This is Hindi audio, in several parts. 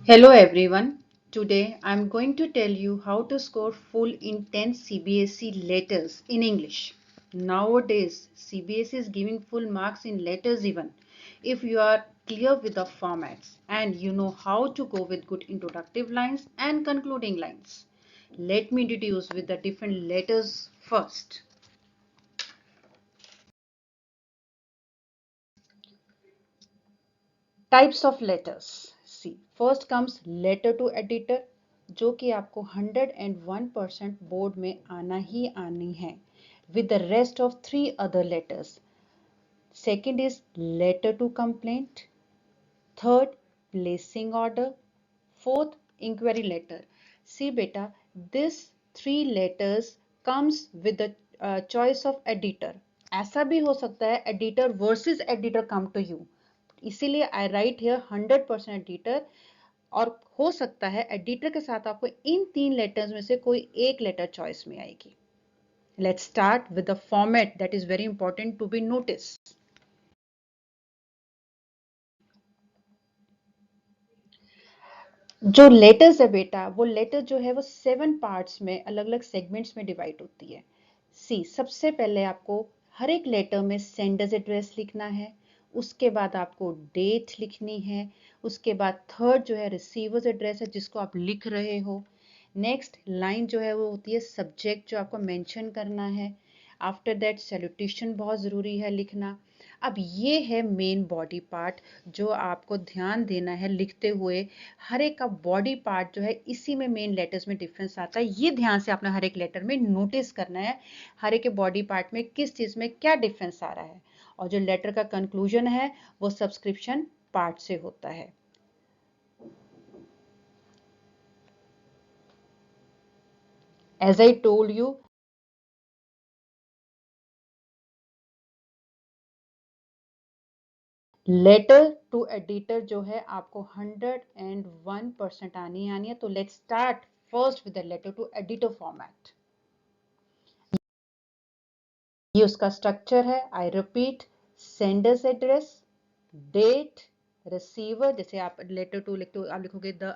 Hello everyone. Today I'm going to tell you how to score full in 10 CBSE letters in English. Nowadays, CBSE is giving full marks in letters even if you are clear with the formats and you know how to go with good introductive lines and concluding lines. Let me introduce with the different letters first. Types of letters. See, first comes letter to editor जो कि आपको 101% बोर्ड में आना ही आनी है with the rest of 3 other letters. Second is letter to complaint. Third, placing order. Fourth, inquiry letter. See beta, this 3 letters comes with the choice of editor. ऐसा भी हो सकता है editor versus editor come to you. इसीलिए आई राइट हियर 100% एडिटर और हो सकता है एडिटर के साथ आपको इन 3 लेटर्स में से कोई एक लेटर चॉइस में आएगी. Let's start with the format that is very important to be notice. जो लेटर्स है बेटा वो लेटर जो है वो 7 पार्ट्स में अलग अलग सेगमेंट्स में डिवाइड होती है. सी सबसे पहले आपको हर एक लेटर में सेंडर्स एड्रेस लिखना है. उसके बाद आपको डेट लिखनी है. उसके बाद थर्ड जो है रिसीवर्स एड्रेस है जिसको आप लिख रहे हो. नेक्स्ट लाइन जो है वो होती है सब्जेक्ट जो आपको मेंशन करना है. आफ्टर दैट सैल्यूटेशन बहुत ज़रूरी है लिखना. अब ये है मेन बॉडी पार्ट जो आपको ध्यान देना है लिखते हुए. हर एक का बॉडी पार्ट जो है इसी में मेन लेटर्स में डिफरेंस आता है. ये ध्यान से आपने हर एक लेटर में नोटिस करना है हर एक के बॉडी पार्ट में किस चीज़ में क्या डिफरेंस आ रहा है. और जो लेटर का कंक्लूजन है वो सब्सक्रिप्शन पार्ट से होता है. As I told you, letter to editor जो है आपको 101% आनी है. तो let's start first with the letter to editor format. ये उसका स्ट्रक्चर है. I repeat, sender's address, date, receiver. जैसे आप लेटर टू लिखते हो आप लिखोगे द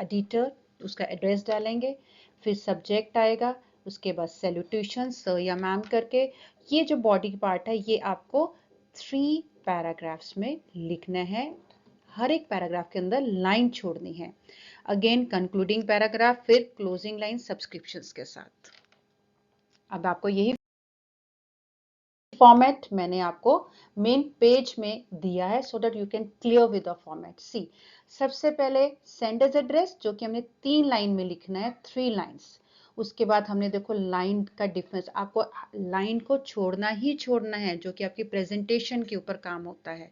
एडिटर, उसका एड्रेस डालेंगे. फिर सब्जेक्ट आएगा. उसके बाद सैल्यूटेशन सर या मैम करके. ये जो बॉडी पार्ट है ये आपको 3 पैराग्राफ्स में लिखना है. हर एक पैराग्राफ के अंदर लाइन छोड़नी है. अगेन कंक्लूडिंग पैराग्राफ, फिर क्लोजिंग लाइन सब्सक्रिप्शंस के साथ. अब आपको यही फॉर्मेट मैंने आपको मेन पेज में दिया है so that you can clear with the format. See सबसे पहले सेंडर्स एड्रेस जो कि हमने 3 लाइन में लिखना है, 3 लाइंस. उसके बाद हमने देखो लाइन का डिफरेंस, आपको लाइन को छोड़ना ही छोड़ना है जो कि आपकी प्रेजेंटेशन के ऊपर काम होता है.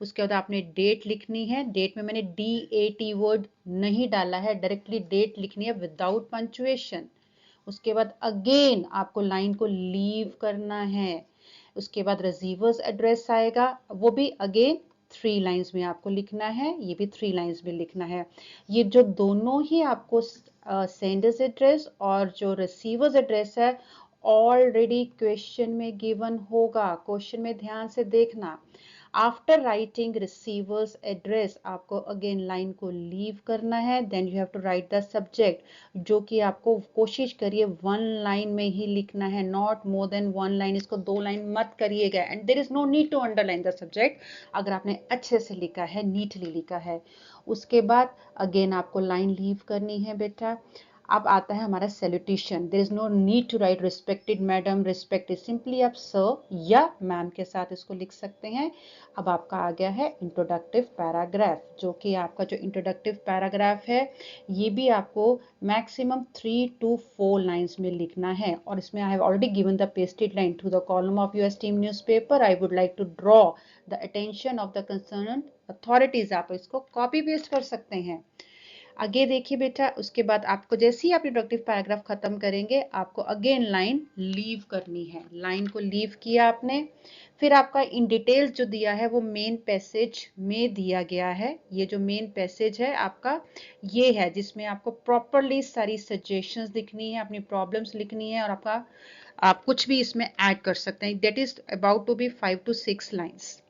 उसके बाद आपने डेट लिखनी है. डेट में मैंने DAT वर्ड नहीं डाला है, डायरेक्टली डेट लिखनी है विदाउट पंक्चुएशन. उसके बाद अगेन आपको लाइन को लीव करना है. उसके बाद रिसीवर्स एड्रेस आएगा, वो भी अगेन 3 लाइंस में आपको लिखना है. ये भी 3 लाइंस में लिखना है. ये जो दोनों ही आपको सेंडर्स एड्रेस और जो रिसीवर्स एड्रेस है ऑलरेडी क्वेश्चन में गिवन होगा. क्वेश्चन में ध्यान से देखना. आफ्टर राइटिंग रिसीवर्स एड्रेस आपको अगेन लाइन को लीव करना है. Then you have to write the subject जो कि आपको कोशिश करिए 1 लाइन में ही लिखना है, नॉट मोर देन 1 लाइन. इसको 2 लाइन मत करिएगा. And there is no need to underline the subject अगर आपने अच्छे से लिखा है, नीटली लिखा है. उसके बाद अगेन आपको लाइन लीव करनी है बेटा. अब आता है हमारा salutation. There is no need to write respected madam, respected. Simply आप सर या मैम के साथ इसको लिख सकते हैं. अब आपका आ गया है इंट्रोडक्टिव पैराग्राफ जो कि आपका जो इंट्रोडक्टिव पैराग्राफ है ये भी आपको मैक्सिमम 3 to 4 लाइंस में लिखना है. और इसमें I have already given the pasted line to the column of your esteemed newspaper. I would like to draw the attention of the concerned authorities. आप इसको कॉपी पेस्ट कर सकते हैं. आगे देखिए बेटा, उसके बाद आपको जैसे ही आप इंट्रोडक्टिव पैराग्राफ खत्म करेंगे आपको अगेन लाइन लीव करनी है. लाइन को लीव किया आपने. फिर आपका इन डिटेल्स जो दिया है वो मेन पैसेज में दिया गया है. ये जो मेन पैसेज है आपका ये है जिसमें आपको प्रॉपरली सारी सजेशंस लिखनी है, अपनी प्रॉब्लम्स लिखनी है और आपका आप कुछ भी इसमें ऐड कर सकते हैं. That is about to be 5 to 6 lines.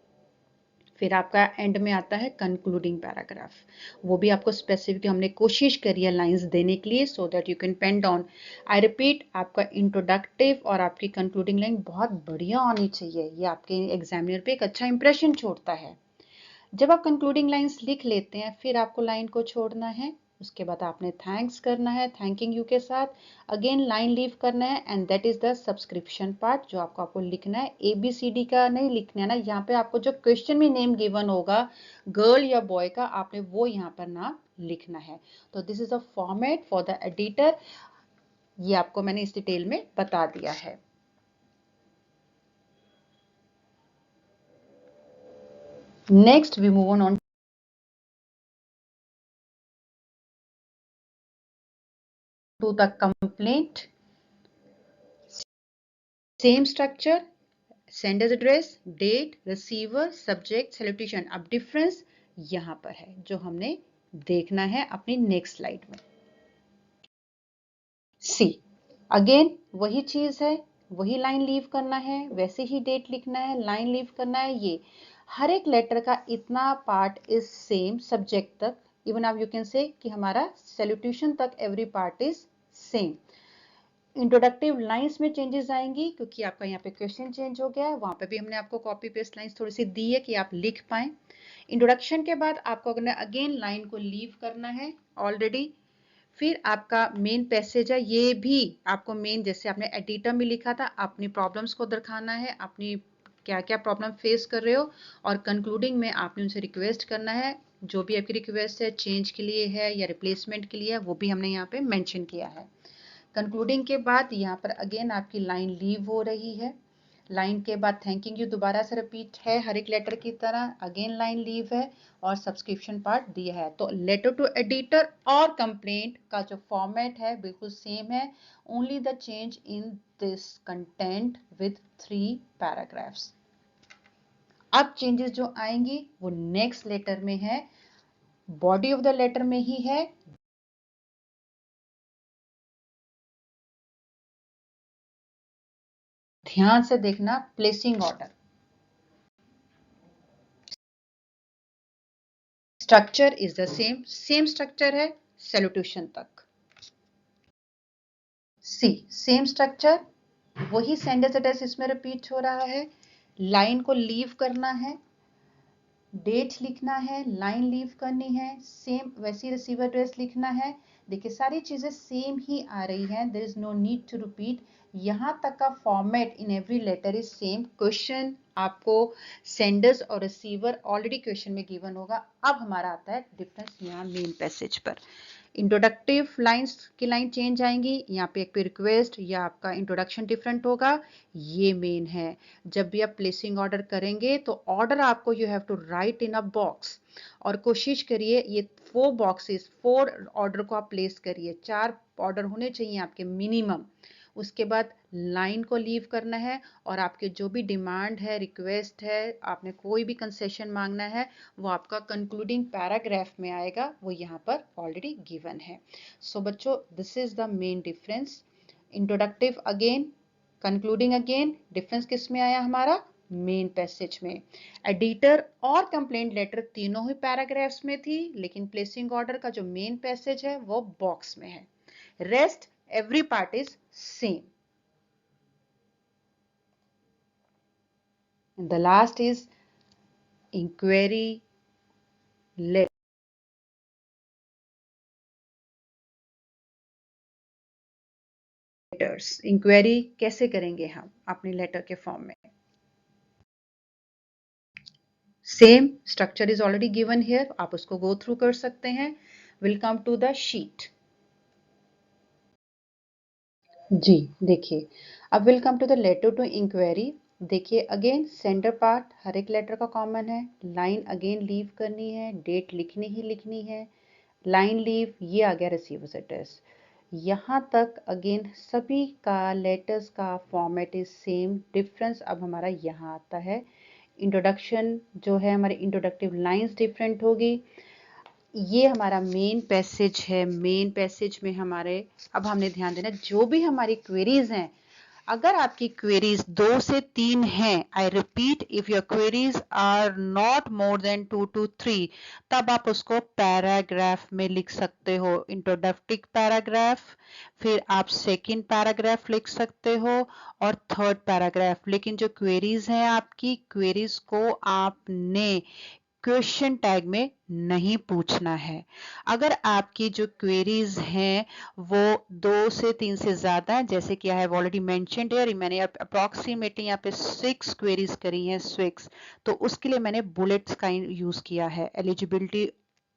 फिर आपका एंड में आता है कंक्लूडिंग पैराग्राफ। वो भी आपको स्पेसिफिक हमने कोशिश करी है लाइंस देने के लिए so that you can pen down. I repeat, आपका इंट्रोडक्टिव और आपकी कंक्लूडिंग लाइन बहुत बढ़िया होनी चाहिए, ये आपके एग्जामिनर पे एक अच्छा इंप्रेशन छोड़ता है। जब आप कंक्लूडिंग लाइंस लिख लेते हैं फिर आपको लाइन को छोड़ना है, उसके बाद आपने थैंक्स करना है थैंकिंग यू के साथ, अगेन लाइन लीव करना है and that is the subscription part जो आपको लिखना है। ABCD का नहीं लिखना है ना, यहाँ पे आपको जो क्वेश्चन में नेम गिवन होगा गर्ल या बॉय का आपने वो यहाँ पर नाम लिखना है। तो this is a format for the editor, ये आपको मैंने इस डिटेल में बता दिया है। Next we move on to the complaint. Same structure, sender's address, date, receiver, subject, salutation। अब डिफरेंस यहां पर है जो हमने देखना है अपनी नेक्स्ट स्लाइड में। सी अगेन वही चीज है, वही लाइन लीव करना है, वैसे ही डेट लिखना है, लाइन लीव करना है। ये हर एक लेटर का इतना पार्ट इज सेम सब्जेक्ट तक, इवन आप यू कैन से कि हमारा सैल्यूटेशन तक every part is same. Introductive lines में चेंजेस आएंगी क्योंकि आपका यहाँ पे क्वेश्चन चेंज हो गया है, वहां पे भी हमने आपको कॉपी पेस्ट लाइंस थोड़ी सी दी है कि आप लिख पाए। इंट्रोडक्शन के बाद आपको अगेन लाइन को लीव करना है ऑलरेडी। फिर आपका मेन पैसेज है, ये भी आपको मेन जैसे आपने एडिटर में लिखा था अपनी प्रॉब्लम्स को दिखाना है, अपनी क्या क्या प्रॉब्लम फेस कर रहे हो, और कंक्लूडिंग में आपने उनसे रिक्वेस्ट करना है जो भी आपकी रिक्वेस्ट है चेंज के लिए है या रिप्लेसमेंट के लिए है वो भी हमने यहाँ पे मेंशन किया है। कंक्लूडिंग के बाद यहाँ पर अगेन आपकी लाइन लीव हो रही है, लाइन के बाद थैंकिंग यू दोबारा से रिपीट है हर एक लेटर की तरह, अगेन लाइन लीव है और सब्सक्रिप्शन पार्ट दिया है। तो लेटर टू एडिटर और कंप्लेंट का जो फॉर्मेट है बिल्कुल सेम है, only the change in this content with 3 paragraphs. अब चेंजेस जो आएंगी वो नेक्स्ट लेटर में है, बॉडी ऑफ द लेटर में ही है। ध्यान से देखना, placing order, structure is the same structure है सैल्यूटेशन तक। सी सेम स्ट्रक्चर, वही सेंडर्स एड्रेस इसमें रिपीट हो रहा है, लाइन को लीव करना है, डेट लिखना है, लाइन लीव करनी है, सेम वैसी रिसीवर एड्रेस लिखना है। देखिए सारी चीजें सेम ही आ रही हैं, there is no need to repeat. यहां तक का format in every letter is same. Question आपको सेंडर्स और रिसीवर ऑलरेडी क्वेश्चन में गिवन होगा। अब हमारा आता है डिफरेंस यहाँ मेन पैसेज पर। इंट्रोडक्टिव लाइंस की लाइन चेंज आएंगी, यहाँ पे एक पे रिक्वेस्ट या आपका इंट्रोडक्शन डिफरेंट होगा, ये मेन है। जब भी आप प्लेसिंग ऑर्डर करेंगे तो ऑर्डर आपको you have to write in a box, और कोशिश करिए ये 4 बॉक्सेस 4 ऑर्डर को आप प्लेस करिए, 4 ऑर्डर होने चाहिए आपके मिनिमम। उसके बाद लाइन को लीव करना है और आपके जो भी डिमांड है रिक्वेस्ट है आपने कोई भी कंसेशन मांगना है वो आपका कंक्लूडिंग पैराग्राफ में आएगा, वो यहाँ पर ऑलरेडी गिवन है। सो बच्चों this is the main difference. Introductive again, concluding again, difference किस में आया हमारा मेन पैसेज में। एडिटर और कंप्लेंट लेटर तीनों ही पैराग्राफ्स में थी, लेकिन प्लेसिंग ऑर्डर का जो मेन पैसेज है वो बॉक्स में है, rest every part is same. And the last is inquiry letters. Inquiry कैसे करेंगे हम अपने लेटर के फॉर्म में? Same structure is already given here, आप उसको गो थ्रू कर सकते हैं। Will come to the sheet. जी देखिए, अब will come to the letter to inquiry. देखिए अगेन सेंडर पार्ट हर एक लेटर का कॉमन है, लाइन अगेन लीव करनी है, डेट लिखनी ही लिखनी है, लाइन लीव, ये आ गया रिसीवर्स एड्रेस। यहाँ तक अगेन सभी का लेटर्स का फॉर्मेट इज सेम, डिफरेंस अब हमारा यहाँ आता है। इंट्रोडक्शन जो है हमारी इंट्रोडक्टिव लाइंस डिफरेंट होगी। ये हमारा मेन पैसेज है, मेन पैसेज में हमारे अब हमने ध्यान देना जो भी हमारी क्वेरीज हैं अगर आपकी क्वेरीज 2 से 3 हैं, I repeat, if your queries are not more than 2 to 3, तब आप उसको पैराग्राफ में लिख सकते हो, इंट्रोडक्टिव पैराग्राफ, फिर आप सेकंड पैराग्राफ लिख सकते हो और थर्ड पैराग्राफ। लेकिन जो क्वेरीज हैं आपकी, क्वेरीज को आपने क्वेश्चन टैग में नहीं पूछना है। अगर आपकी जो क्वेरीज हैं वो 2 से 3 से ज्यादा, जैसे कि आई हैव ऑलरेडी मेंशन्ड हियर, मैंने अप्रोक्सीमेटली यहाँ पे 6 क्वेरीज करी हैं, 6, तो उसके लिए मैंने बुलेट्स का यूज किया है। Eligibility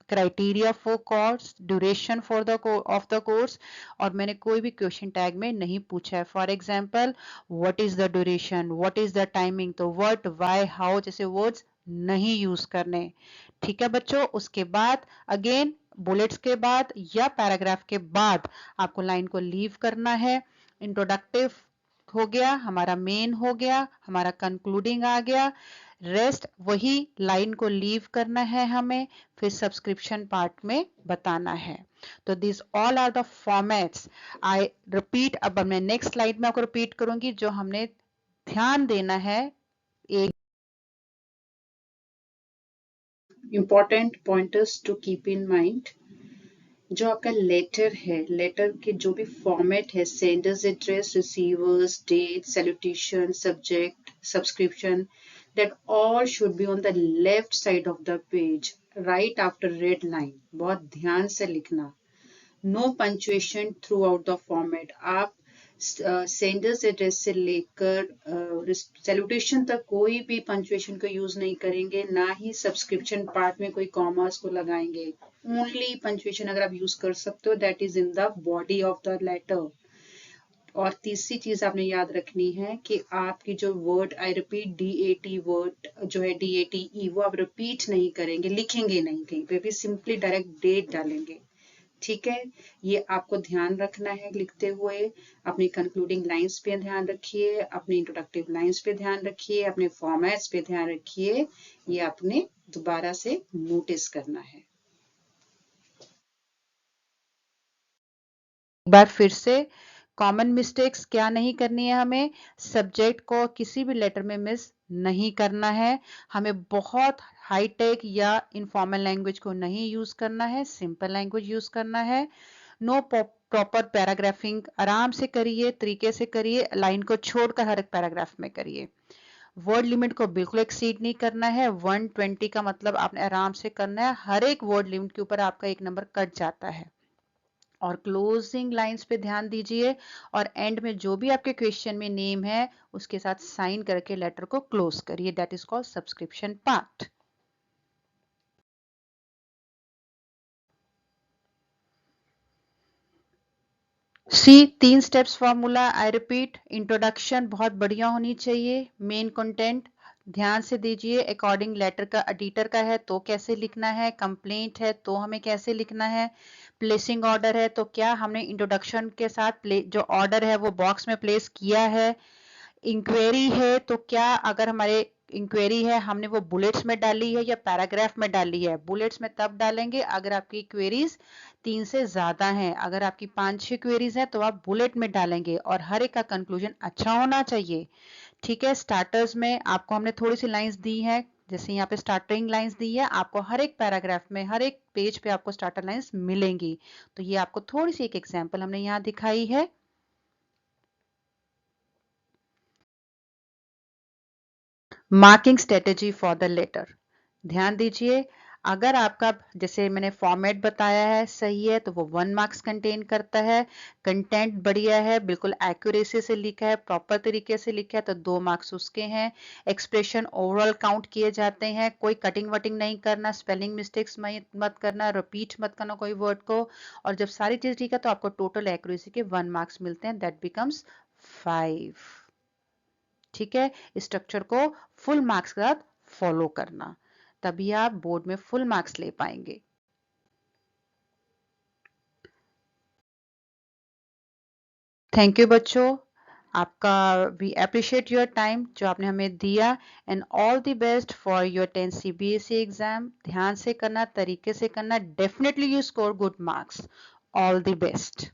criteria for course, duration for the of the course, और मैंने कोई भी क्वेश्चन टैग में नहीं पूछा है। For example, what is the duration, what is the timing, तो व्हाट, व्हाई, हाउ जैसे वर्ड्स नहीं यूज करने। ठीक है बच्चों, उसके बाद अगेन बुलेट्स के बाद या पैराग्राफ के बाद आपको लाइन को लीव करना है। इंट्रोडक्टिव हो गया, हमारा मेन हो गया, हमारा कंक्लूडिंग आ गया, रेस्ट वही लाइन को लीव करना है हमें, फिर सब्सक्रिप्शन पार्ट में बताना है। तो this all are the formats. I repeat, अब मैं नेक्स्ट स्लाइड में आपको रिपीट करूंगी जो हमने ध्यान देना है। एक important pointers to keep in mind, जो आपका लेटर है, लेटर के जो भी फॉर्मेट है, sender's address, receiver's, date, salutation, subject, subscription, that all should be on the left side of the page, right after red line. बहुत ध्यान से लिखना। No punctuation throughout the format. आप सेंडर्स एड्रेस से लेकर सैल्यूटेशन तक कोई भी पंचुएशन का यूज नहीं करेंगे, ना ही सब्सक्रिप्शन पार्ट में कोई कॉमर्स को लगाएंगे। ओनली पंचुएशन अगर आप यूज कर सकते हो, that is in the body of the letter. और तीसरी चीज आपने याद रखनी है कि आपकी जो word, I repeat, DAT word जो है, DATE, वो आप रिपीट नहीं करेंगे, लिखेंगे नहीं कहीं पे भी, सिंपली डायरेक्ट डेट डालेंगे। ठीक है, ये आपको ध्यान रखना है लिखते हुए। अपनी कंक्लूडिंग लाइंस पे ध्यान रखिए, अपनी इंट्रोडक्टिव लाइंस पे ध्यान रखिए, अपने फॉर्मेट्स पे ध्यान रखिए। ये आपने दोबारा से नोटिस करना है। एक बार फिर से, कॉमन मिस्टेक्स क्या नहीं करनी है हमें, सब्जेक्ट को किसी भी लेटर में मिस नहीं करना है, हमें बहुत हाईटेक या इनफॉर्मल लैंग्वेज को नहीं यूज करना है, सिंपल लैंग्वेज यूज करना है। नो प्रॉपर पैराग्राफिंग, आराम से करिए, तरीके से करिए, लाइन को छोड़कर हर एक पैराग्राफ में करिए। वर्ड लिमिट को बिल्कुल एक्सीड नहीं करना है, 120 का मतलब आपने आराम से करना है, हर एक वर्ड लिमिट के ऊपर आपका एक नंबर कट जाता है। और क्लोजिंग लाइंस पे ध्यान दीजिए, और एंड में जो भी आपके क्वेश्चन में नेम है उसके साथ साइन करके लेटर को क्लोज करिए, that is called subscription part. See 3 steps formula, I repeat, introduction बहुत बढ़िया होनी चाहिए, मेन कंटेंट ध्यान से दीजिए, अकॉर्डिंग लेटर का एडिटर का है तो कैसे लिखना है, कंप्लेंट है तो हमें कैसे लिखना है, प्लेसिंग ऑर्डर है तो क्या हमने इंट्रोडक्शन के साथ जो ऑर्डर है वो बॉक्स में प्लेस किया है, इंक्वायरी है तो क्या अगर हमारे इंक्वायरी है हमने वो बुलेट्स में डाली है या पैराग्राफ में डाली है। बुलेट्स में तब डालेंगे अगर आपकी क्वेरीज 3 से ज्यादा हैं, अगर आपकी 5-6 क्वेरीज हैं तो आप बुलेट में डालेंगे, और हर एक का कंक्लूजन अच्छा होना चाहिए। ठीक है, स्टार्टर्स में आपको हमने थोड़ी सी लाइंस दी है, जैसे यहाँ पे स्टार्टिंग लाइंस दी है, आपको हर एक पैराग्राफ में, हर एक पेज पे आपको स्टार्टर लाइंस मिलेंगी। तो ये आपको थोड़ी सी एक एग्जांपल हमने यहाँ दिखाई है। Marking strategy for the letter, ध्यान दीजिए, अगर आपका जैसे मैंने फॉर्मेट बताया है सही है तो वो 1 मार्क्स कंटेन करता है, कंटेंट बढ़िया है, बिल्कुल एक्यूरेसी से लिखा है, प्रॉपर तरीके से लिखा है तो 2 मार्क्स उसके हैं। एक्सप्रेशन ओवरऑल काउंट किए जाते हैं, कोई कटिंग वटिंग नहीं करना, स्पेलिंग मिस्टेक्स मत करना, रिपीट मत करना कोई वर्ड को, और जब सारी चीज ठीक है तो आपको टोटल एक्यूरेसी के 1 मार्क्स मिलते हैं, दैट बिकम्स 5। ठीक है, स्ट्रक्चर को फुल मार्क्स के साथ फॉलो करना, तभी आप बोर्ड में फुल मार्क्स ले पाएंगे। थैंक यू बच्चों, आपका वी अप्रिशिएट योर टाइम जो आपने हमें दिया, and all the best for your 10 CBSE exam. ध्यान से करना, तरीके से करना, definitely you score good marks. All the best.